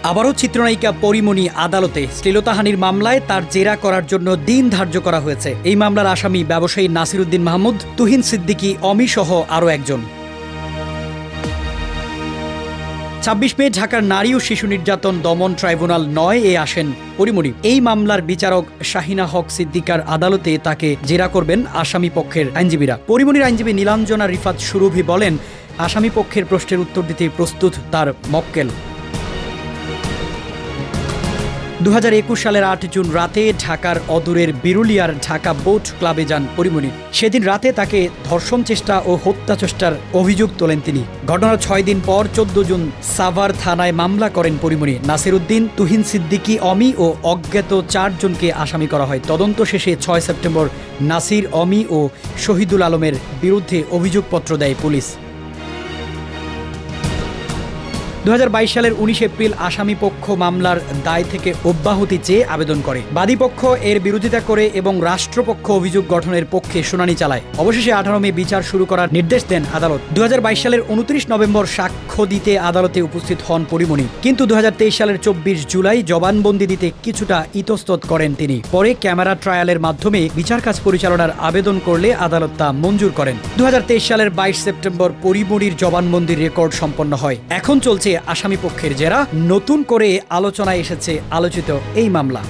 আবারও চিত্রনায়িকা পরিমণি আদালতে। শ্লীলতাহানির মামলায় তার জেরা করার জন্য দিন ধার্য করা হয়েছে। এই মামলার আসামি ব্যবসায়ী নাসির উদ্দিন মাহমুদ, তুহিন সিদ্দিকী, অমি সহ আরও একজন। ২৬ মে ঢাকার নারী ও শিশু নির্যাতন দমন ট্রাইব্যুনাল ৯ এ আসেন পরিমণি। এই মামলার বিচারক শাহিনা হক সিদ্দিকার আদালতে তাকে জেরা করবেন আসামি পক্ষের আইনজীবীরা। পরিমণির আইনজীবী নীলাঞ্জনা রিফাত সুরভি বলেন, আসামি পক্ষের প্রশ্নের উত্তর দিতে প্রস্তুত তার মক্কেল। ২০২১ সালের ৮ জুন রাতে ঢাকার অদূরের বিরুলিয়ার ঢাকা বোট ক্লাবে যান পরিমণি। সেদিন রাতে তাকে ধর্ষণ চেষ্টা ও হত্যা চেষ্টার অভিযোগ তোলেন তিনি। ঘটনার ৬ দিন পর ১৪ জুন সাভার থানায় মামলা করেন পরিমণি। নাসির উদ্দিন, তুহিন সিদ্দিকী, অমি ও অজ্ঞাত ৪ জনকে আসামি করা হয়। তদন্ত শেষে ৬ সেপ্টেম্বর নাসির, অমি ও শহীদুল আলমের বিরুদ্ধে অভিযোগপত্র দেয় পুলিশ। ২০২২ সালের ১৯ এপ্রিল আসামি পক্ষ মামলার দায় থেকে অব্যাহতি চেয়ে আবেদন করে। বাদীপক্ষ এর বিরোধিতা করে এবং রাষ্ট্রপক্ষ অভিযোগ গঠনের পক্ষে শুনানি চালায়। অবশেষে ১৮ মে বিচার শুরু করার নির্দেশ দেন আদালত। ২০২২ সালের ২৯ নভেম্বর সাক্ষ্য দিতে আদালতে উপস্থিত হন পরিমণি। কিন্তু ২০২৩ সালের ২৪ জুলাই জবানবন্দি দিতে কিছুটা ইতস্তত করেন তিনি। পরে ক্যামেরা ট্রায়ালের মাধ্যমে বিচার কাজ পরিচালনার আবেদন করলে আদালত তা মঞ্জুর করেন। ২০২৩ সালের ২২ সেপ্টেম্বর পরিমণির জবানবন্দির রেকর্ড সম্পন্ন হয়। এখন চলছে আসামি পক্ষের জেরা। নতুন করে আলোচনায় এসেছে আলোচিত এই মামলা।